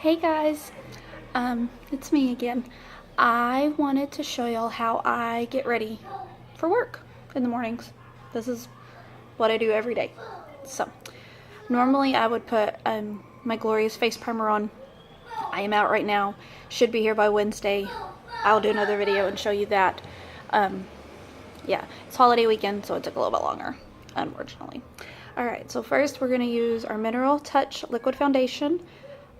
Hey guys, it's me again. I wanted to show y'all how I get ready for work in the mornings. This is what I do every day. So, normally I would put my Glorious face primer on. I am out right now. Should be here by Wednesday. I'll do another video and show you that. Yeah, it's holiday weekend, so it took a little bit longer, unfortunately. Alright, so first we're going to use our Mineral Touch Liquid Foundation.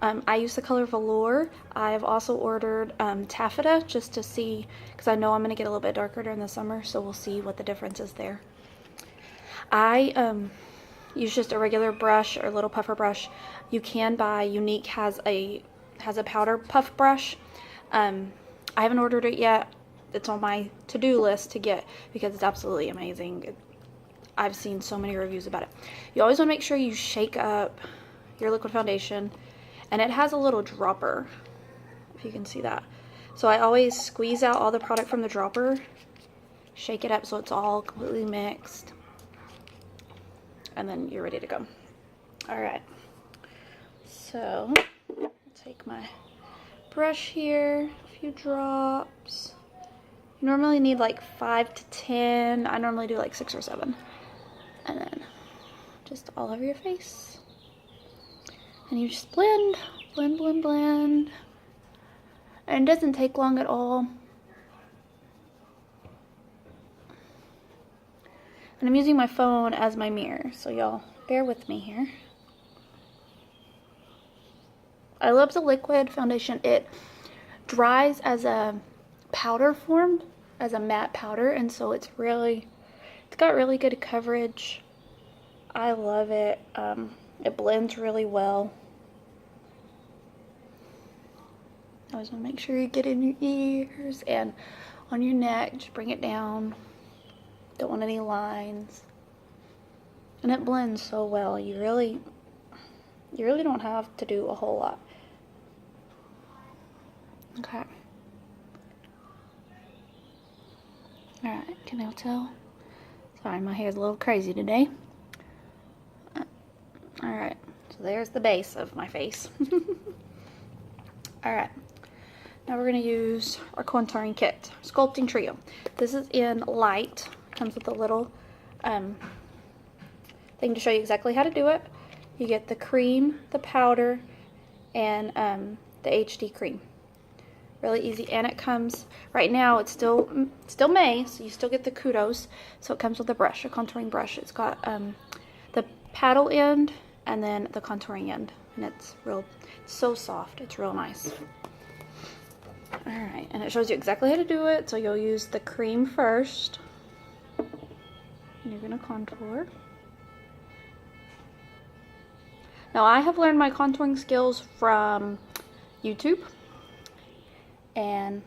I use the color Velour. I've also ordered Taffeta just to see, because I know I'm going to get a little bit darker during the summer, so we'll see what the difference is there. I use just a regular brush or little puffer brush. You can buy, Younique has a powder puff brush. I haven't ordered it yet. It's on my to-do list to get because it's absolutely amazing. I've seen so many reviews about it. You always want to make sure you shake up your liquid foundation, and it has a little dropper, if you can see that. So I always squeeze out all the product from the dropper, shake it up so it's all completely mixed, and then you're ready to go. Alright, so I'll take my brush here, a few drops. You normally need like 5 to 10. I normally do like 6 or 7. And then just all over your face. And you just blend, blend, blend, blend. And it doesn't take long at all. And I'm using my phone as my mirror, so y'all bear with me here. I love the liquid foundation. It dries as a powder form, as a matte powder, and so it's got really good coverage. I love it. It blends really well. Always want to make sure you get in your ears and on your neck. Just bring it down. Don't want any lines. And it blends so well. You really don't have to do a whole lot. Okay. Alright, can you tell? Sorry, my hair's a little crazy today. Alright, so there's the base of my face. Alright, now we're going to use our contouring kit, Sculpting Trio. This is in light. Comes with a little thing to show you exactly how to do it. You get the cream, the powder, and the HD cream. Really easy, and it comes, right now it's still May, so you still get the kudos. So it comes with a brush, a contouring brush. It's got the paddle end and then the contouring end, and it's so soft. It's real nice. Alright, and it shows you exactly how to do it. So you'll use the cream first, and you're going to contour. Now I have learned my contouring skills from YouTube and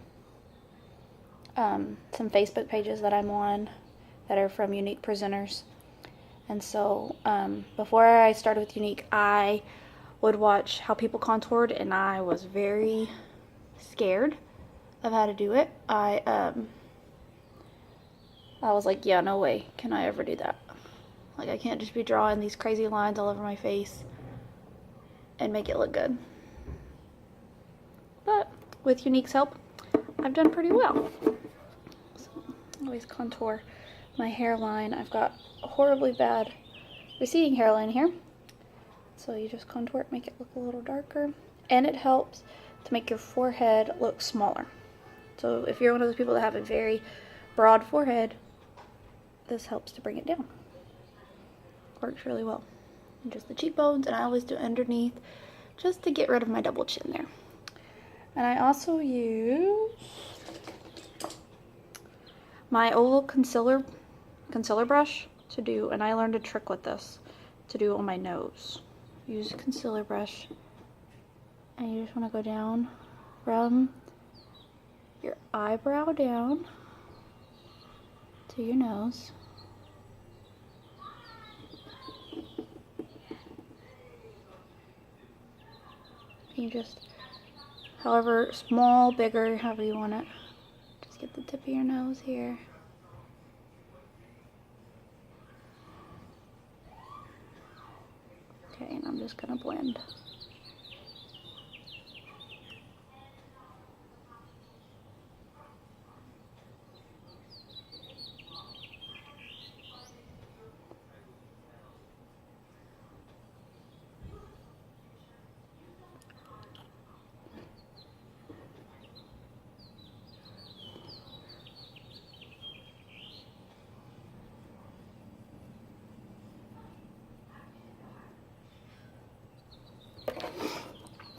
some Facebook pages that I'm on that are from Younique presenters. And so before I started with Younique, I would watch how people contoured, and I was very scared of how to do it. I was like, yeah, no way can I ever do that. Like, I can't just be drawing these crazy lines all over my face and make it look good. But with Younique's help, I've done pretty well. So I always contour my hairline. I've got a horribly bad receding hairline here. So you just contour it, make it look a little darker. And it helps to make your forehead look smaller. So if you're one of those people that have a very broad forehead, this helps to bring it down. Works really well. And just the cheekbones, and I always do underneath just to get rid of my double chin there. And I also use my oval concealer brush to do, and I learned a trick with this to do on my nose. Use a concealer brush, and you just want to go down from your eyebrow down to your nose. You just, however small, bigger, however you want it. Just get the tip of your nose here. Okay, and I'm just gonna blend.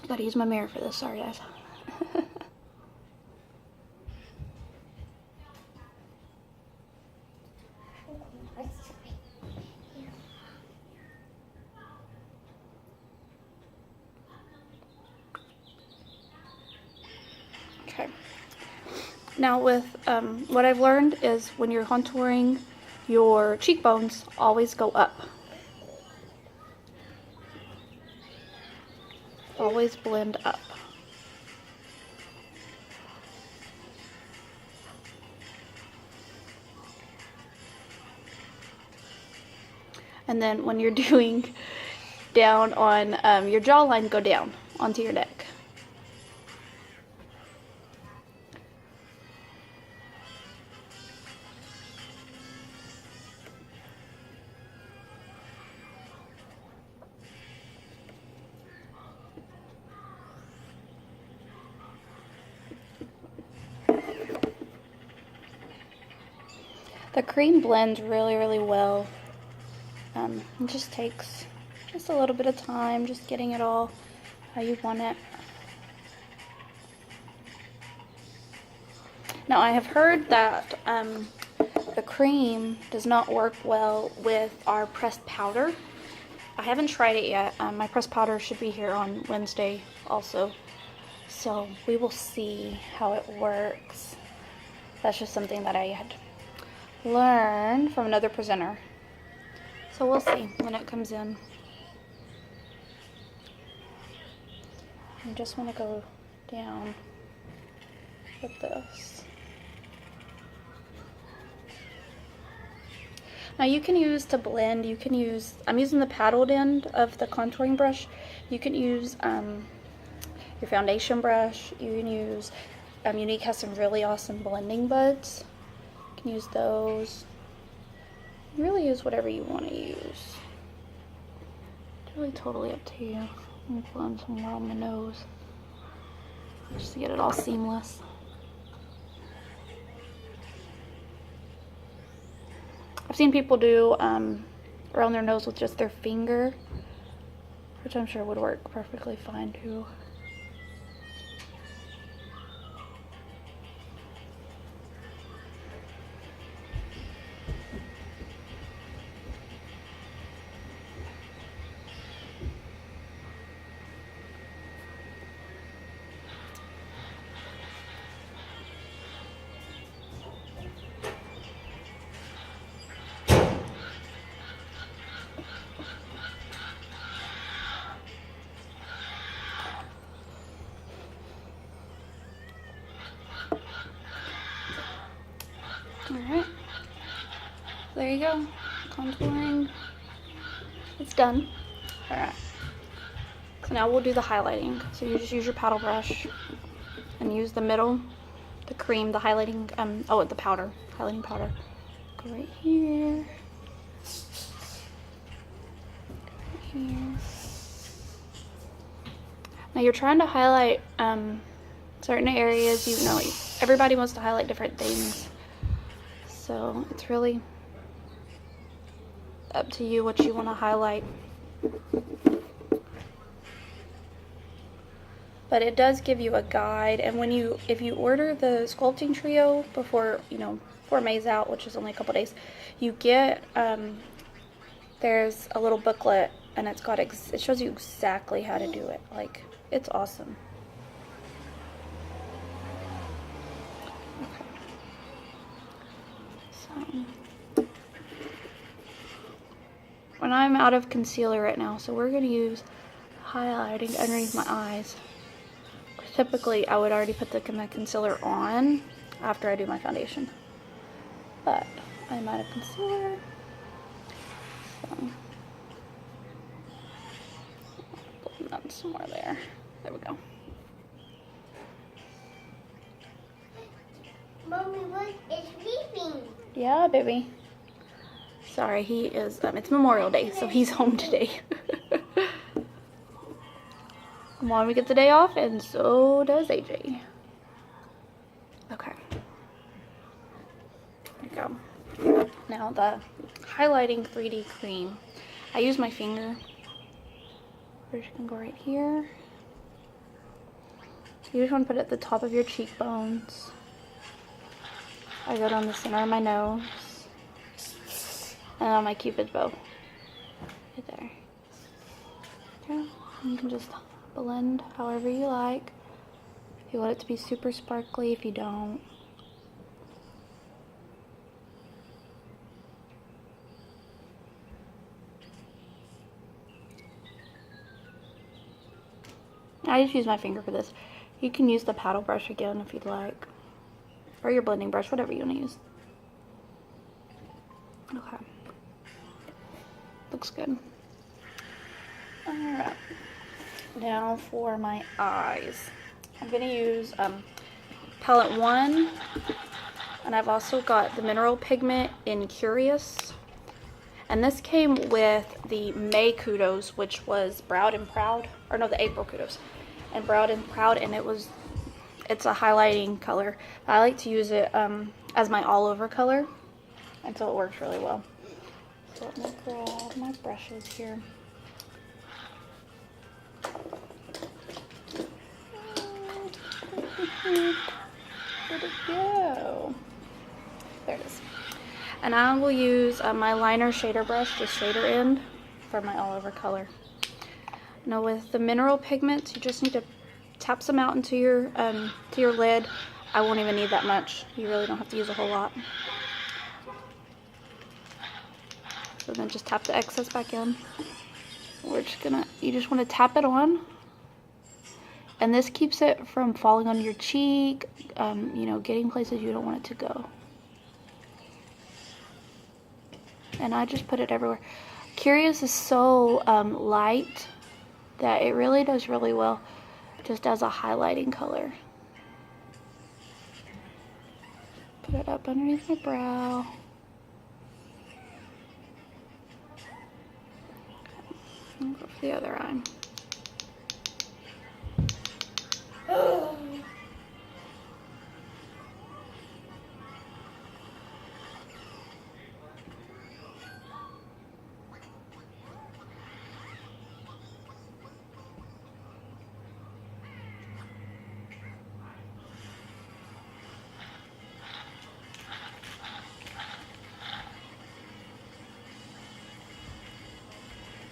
Gotta use my mirror for this, sorry guys. Okay. Now with what I've learned is when you're contouring, your cheekbones always go up. Always blend up. And then when you're doing down on your jawline, go down onto your neck. The cream blends really, really well. It just takes just a little bit of time, just getting it all how you want it. Now I have heard that the cream does not work well with our pressed powder. I haven't tried it yet. My pressed powder should be here on Wednesday also. So we will see how it works. That's just something that I had learned from another presenter. So we'll see when it comes in. I just want to go down with this. Now you can use to blend, you can use, I'm using the paddled end of the contouring brush. You can use your foundation brush. You can use, Younique has some really awesome blending buds. You can use those. You really use whatever you want to use. It's really totally up to you. I'm going to blend some more on my nose just to get it all seamless. I've seen people do around their nose with just their finger, which I'm sure would work perfectly fine too. Alright, there you go, contouring, it's done. Alright, so now we'll do the highlighting. So you just use your paddle brush and use the middle, the cream, the highlighting, the powder, highlighting powder. Go right here, right here. Now you're trying to highlight certain areas, you know, everybody wants to highlight different things. So it's really up to you what you want to highlight. But it does give you a guide, and if you order the sculpting trio before May's out, which is only a couple days, you get there's a little booklet, and it shows you exactly how to do it. Like, it's awesome. When I'm out of concealer right now, so we're going to use highlighting underneath my eyes. Typically, I would already put the concealer on after I do my foundation. But I'm out of concealer. So, blend that somewhere there. There we go. Mommy, look, it's sleeping. Yeah, baby. Sorry, he is, it's Memorial Day, so he's home today. Mommy gets the day off, and so does AJ. Okay. There you go. Now the highlighting 3D cream. I use my finger. We're just gonna go right here. You just want to put it at the top of your cheekbones. I go down the center of my nose. And on my cupid's bow. Right there. Okay. You can just blend however you like. If you want it to be super sparkly, if you don't. I just use my finger for this. You can use the paddle brush again if you'd like. Or your blending brush, whatever you want to use. Okay. Looks good. Alright. Now for my eyes. I'm going to use palette 1. And I've also got the mineral pigment in Curious. And this came with the May Kudos, which was Proud and Proud. Or no, the April Kudos. And Proud and Proud. And it's a highlighting color. I like to use it as my all over color. And so it works really well. So let me grab my brushes here. Where'd it go? There it is. And I will use my liner shader brush, the shader end, for my all over color. Now with the mineral pigments, you just need to tap some out into your lid. I won't even need that much. You really don't have to use a whole lot. So then just tap the excess back in. You just want to tap it on. And this keeps it from falling on your cheek, you know, getting places you don't want it to go. And I just put it everywhere. Curious is so light that it really does really well just as a highlighting color. Put it up underneath my brow. I'll go for the other eye.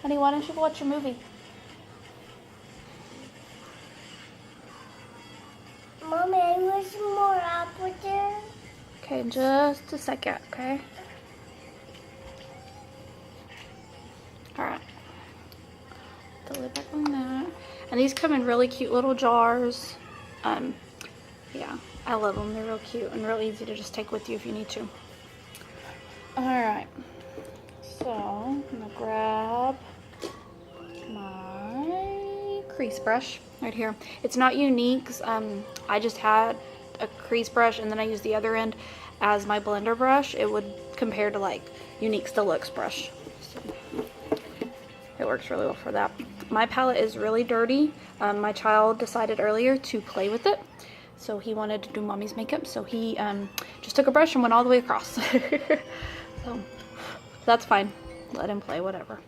Honey, why don't you watch a movie? Mommy, I want some more apple there. Okay, just a second, okay? Alright. Put the lid back on that. And these come in really cute little jars. Yeah, I love them. They're real cute and real easy to just take with you if you need to. Alright. So, I'm gonna grab my crease brush right here. It's not Younique's. I just had a crease brush and then I used the other end as my blender brush. It would compare to like Younique's Deluxe brush. So it works really well for that. My palette is really dirty. My child decided earlier to play with it. So he wanted to do mommy's makeup. So he just took a brush and went all the way across. So that's fine. Let him play, whatever.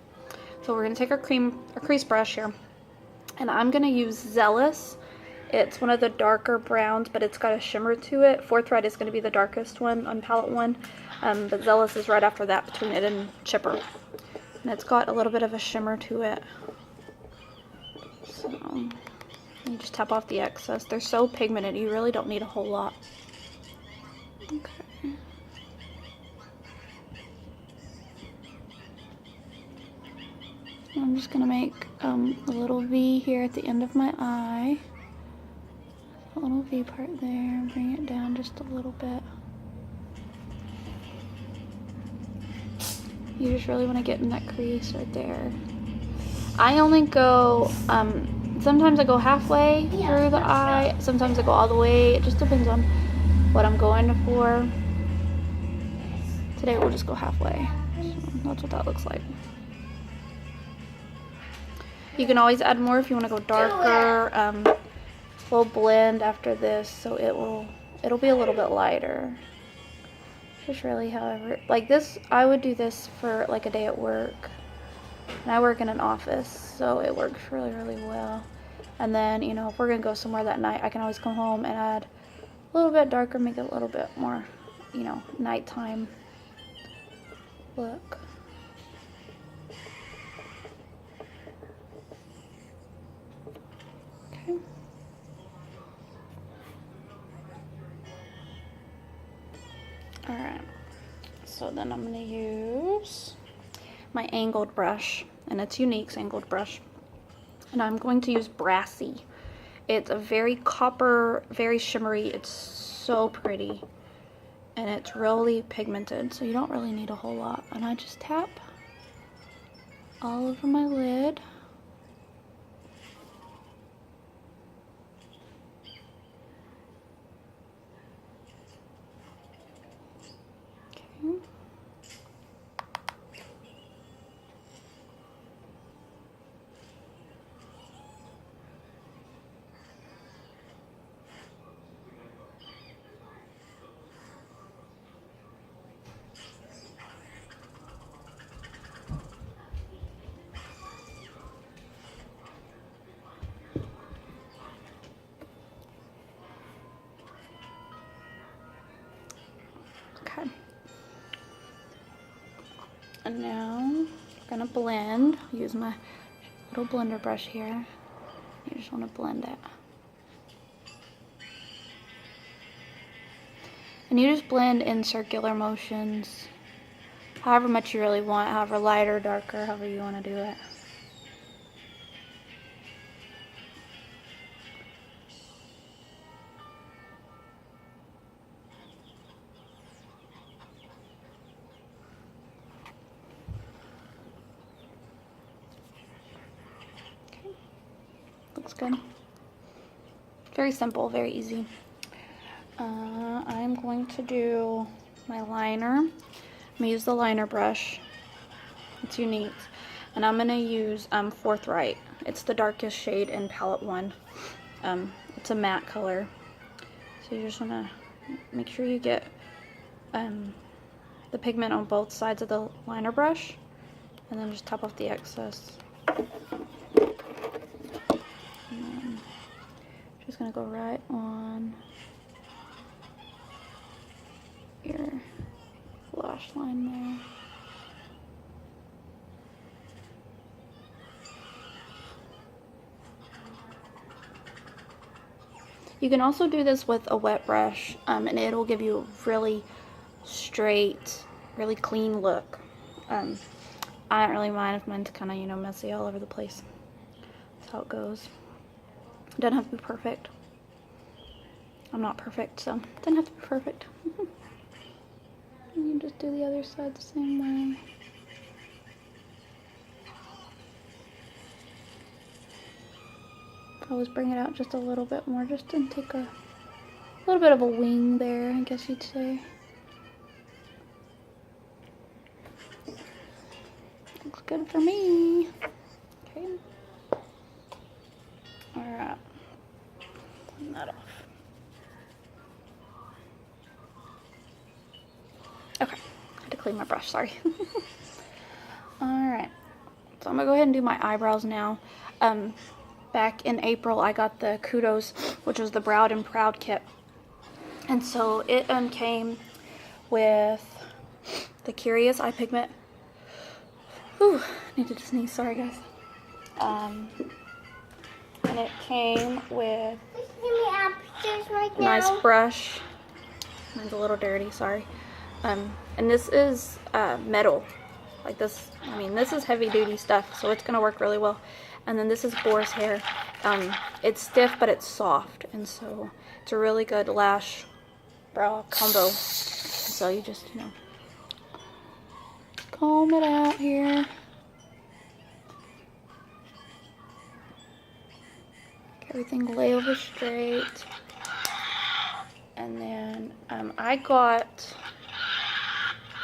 So we're going to take our crease brush here. And I'm going to use Zealous. It's one of the darker browns, but it's got a shimmer to it. Forthright is going to be the darkest one on palette 1. But Zealous is right after that between it and Chipper. And it's got a little bit of a shimmer to it. So you just tap off the excess. They're so pigmented, you really don't need a whole lot. Okay. I'm just going to make a little V here at the end of my eye. A little V part there. Bring it down just a little bit. You just really want to get in that crease right there. I only go, sometimes I go halfway through the eye. Sometimes I go all the way. It just depends on what I'm going for. Today we'll just go halfway. So that's what that looks like. You can always add more if you want to go darker. We'll blend after this, so it'll be a little bit lighter. Just really however, like this, I would do this for like a day at work. And I work in an office, so it works really, really well. And then, you know, if we're gonna go somewhere that night, I can always come home and add a little bit darker, make it a little bit more, you know, nighttime look. Okay. Alright, so then I'm going to use my angled brush, and it's Younique's angled brush, and I'm going to use Brassy. It's a very copper, very shimmery, it's so pretty, and it's really pigmented, so you don't really need a whole lot. And I just tap all over my lid. Okay. And now I'm gonna blend. Use my little blender brush here. You just want to blend it. And you just blend in circular motions, however much you really want, however light or darker, however you want to do it. Okay. Looks good. Very simple, very easy. I'm going to do my liner. I'm going to use the liner brush. It's Younique. And I'm going to use Forthright. It's the darkest shade in palette 1. It's a matte color. So you just want to make sure you get the pigment on both sides of the liner brush. And then just top off the excess. And just going to go right on your lash line there. You can also do this with a wet brush, and it'll give you a really straight, really clean look. I don't really mind if mine's kind of, you know, messy all over the place. That's how it goes. It doesn't have to be perfect. I'm not perfect, so it doesn't have to be perfect. And you just do the other side the same way. Always bring it out just a little bit more, just to take a little bit of a wing there, I guess you'd say. Looks good for me. Okay. Alright. Clean that off. Okay. I had to clean my brush, sorry. Alright. So I'm gonna go ahead and do my eyebrows now. Back in April, I got the Kudos, which was the Browed and Proud kit. And so it came with the Curious eye pigment. Whew, needed to sneeze, sorry guys. And it came with a nice brush. Mine's a little dirty, sorry. And this is metal. Like this, I mean, this is heavy duty stuff, so it's gonna work really well. And then this is boar's hair. It's stiff, but it's soft, and so it's a really good lash brow combo. So you just, you know, comb it out here. Get everything lay over straight. And then I got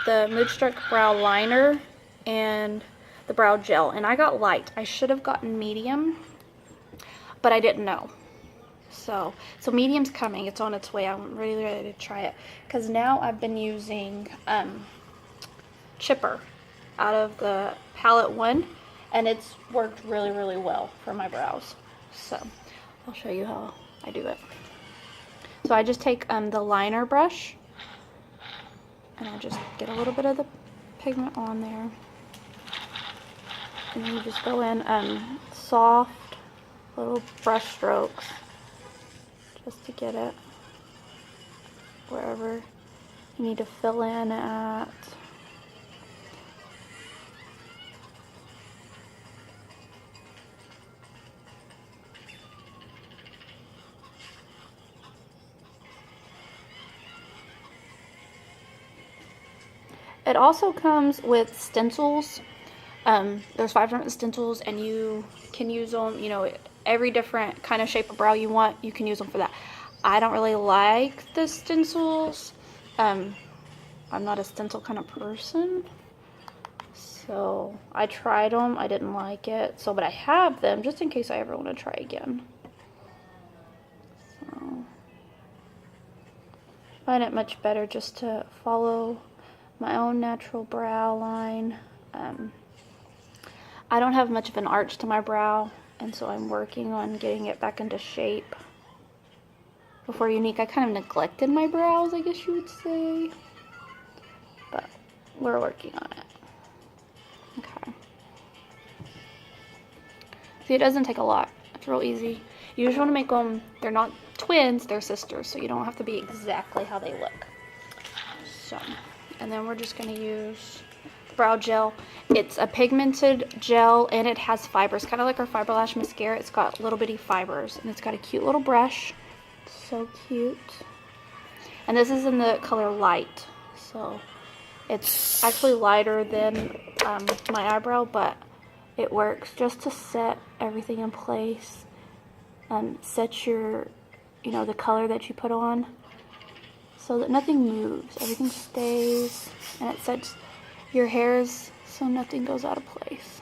the Moodstruck brow liner and the brow gel, and I got light. I should have gotten medium, but I didn't know. So medium's coming. It's on its way. I'm really ready to try it, because now I've been using Chipper out of the palette 1, and it's worked really, really well for my brows. So I'll show you how I do it. So I just take the liner brush and I just get a little bit of the pigment on there. And then you just go in soft little brush strokes just to get it wherever you need to fill in at. It also comes with stencils. There's 5 different stencils, and you can use them, you know, every different kind of shape of brow you want, you can use them for that. I don't really like the stencils. I'm not a stencil kind of person. So I tried them, I didn't like it. So, but I have them just in case I ever want to try again. So I find it much better just to follow my own natural brow line. I don't have much of an arch to my brow, and so I'm working on getting it back into shape. Before Younique, I kind of neglected my brows, I guess you would say. But we're working on it. Okay. See, it doesn't take a lot. It's real easy. You just want to make them, they're not twins, they're sisters, so you don't have to be exactly how they look. So, and then we're just going to use brow gel. It's a pigmented gel and it has fibers, kind of like our Fiber Lash mascara. It's got little bitty fibers and it's got a cute little brush. So cute. And this is in the color light, so it's actually lighter than my eyebrow, but it works just to set everything in place and set your, you know, the color that you put on so that nothing moves, everything stays, and it sets your hairs so nothing goes out of place.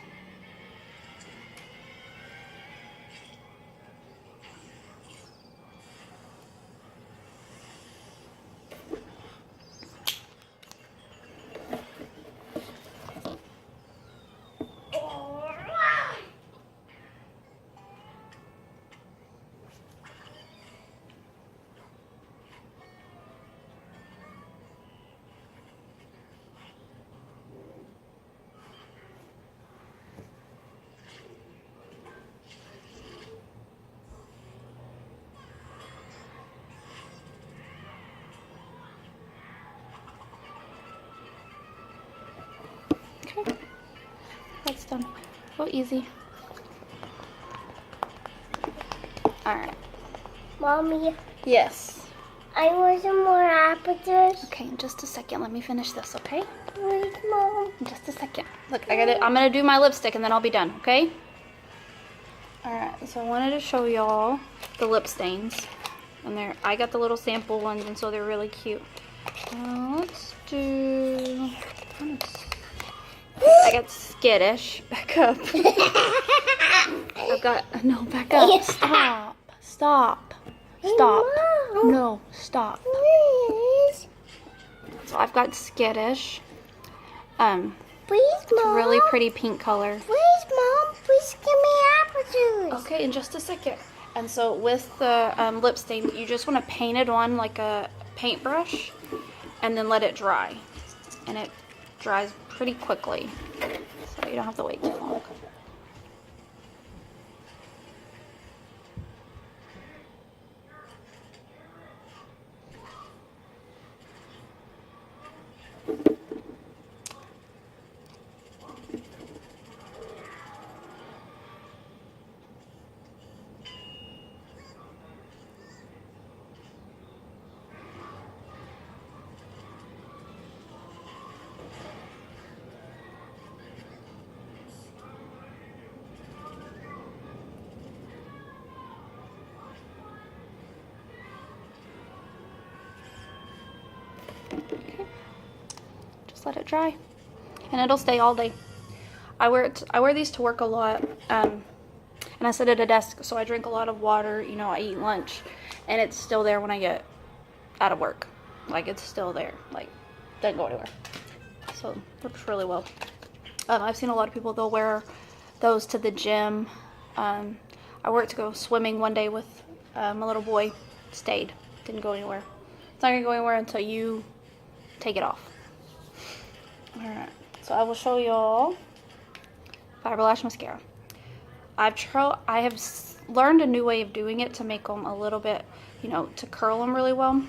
Okay, that's done. Real easy. Alright. Mommy, Yes. I want some more apples. Okay, in just a second. Let me finish this, okay? Where's Mom? In just a second. Look, I'm gonna do my lipstick and then I'll be done, okay? Alright, so I wanted to show y'all the lip stains. And I got the little sample ones, and so they're really cute. Let's do... I got skittish. Back up. I've got... No, back up. Stop. Stop. Stop. Mom. No, stop. Please. So I've got skittish. Please, It's a Mom. really pretty pink color. Please, Mom. Please give me apple juice. Okay, in just a second. And so with the lip stain, you just want to paint it on like a paintbrush and then let it dry. And it dries pretty quickly, so you don't have to wait too long. Okay. Just let it dry, and it'll stay all day. I wear these to work a lot, and I sit at a desk, so I drink a lot of water. You know, I eat lunch, and it's still there when I get out of work. Like, it's still there. Like, doesn't go anywhere. So it works really well. I've seen a lot of people, they'll wear those to the gym. I I were to go swimming one day with my little boy. Stayed. Didn't go anywhere. It's not going to go anywhere until you take it off. Alright. So I will show y'all Fiber Lash Mascara. I have learned a new way of doing it to make them a little bit, you know, to curl them really well.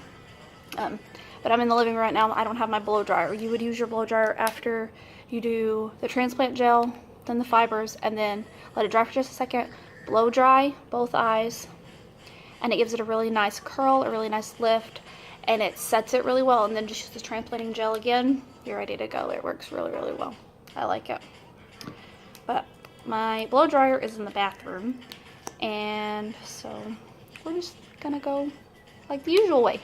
But I'm in the living room right now. I don't have my blow dryer. You would use your blow dryer after you do the transplant gel, then the fibers, and then let it dry for just a second. Blow dry both eyes, and it gives it a really nice curl, a really nice lift, and it sets it really well. And then just use the transplanting gel again. You're ready to go. It works really, really well. I like it. But my blow dryer is in the bathroom, and so we're just gonna go like the usual way.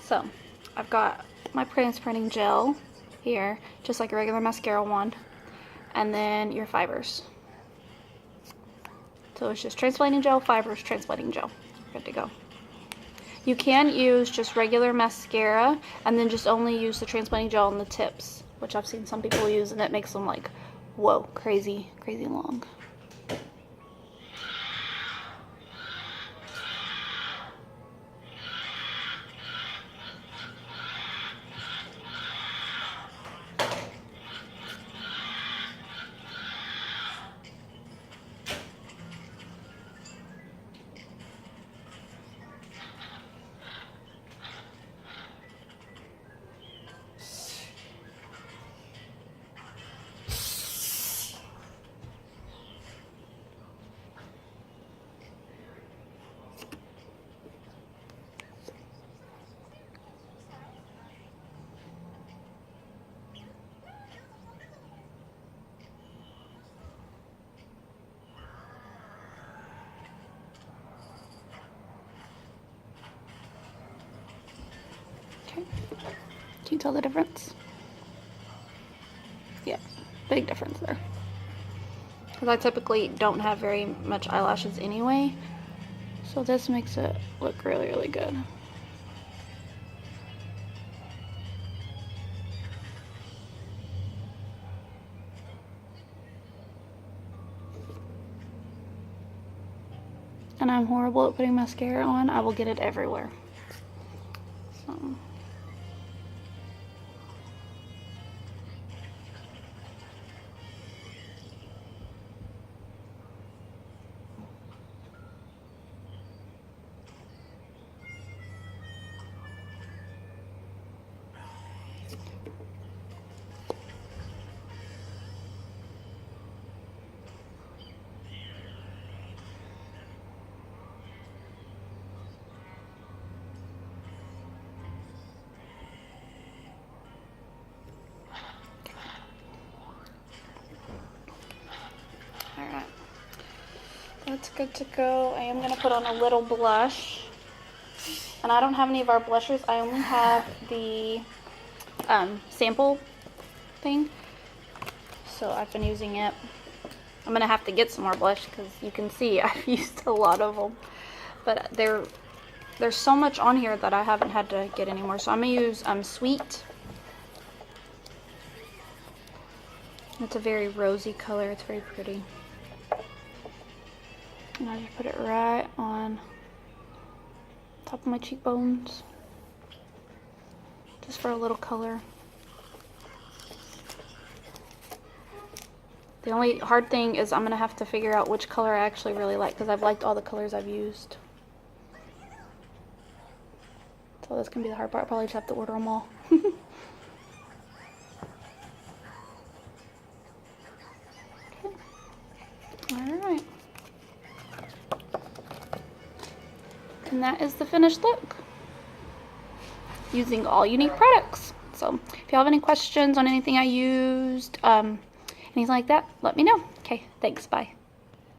So I've got my transplanting gel here, just like a regular mascara wand, and then your fibers. So it's just transplanting gel, fibers, transplanting gel. Good to go. You can use just regular mascara and then just only use the transplanting gel on the tips, which I've seen some people use, and it makes them like, whoa, crazy, crazy long. Okay. Can you tell the difference? Yeah, big difference there. Because I typically don't have very much eyelashes anyway, so this makes it look really, really good. And I'm horrible at putting mascara on. I will get it everywhere. So. Alright, that's good to go. I am going to put on a little blush. And I don't have any of our blushes. I only have the sample thing. So I've been using it. I'm going to have to get some more blush because you can see I've used a lot of them. But there's so much on here that I haven't had to get any more. So I'm going to use Sweet. It's a very rosy color. It's very pretty. And I just put it right on top of my cheekbones, just for a little color. The only hard thing is I'm gonna have to figure out which color I actually really like, because I've liked all the colors I've used. So that's gonna be the hard part. I'll probably just have to order them all. Alright. And that is the finished look using all Younique products. So if you have any questions on anything I used, anything like that, let me know. Okay, thanks, bye.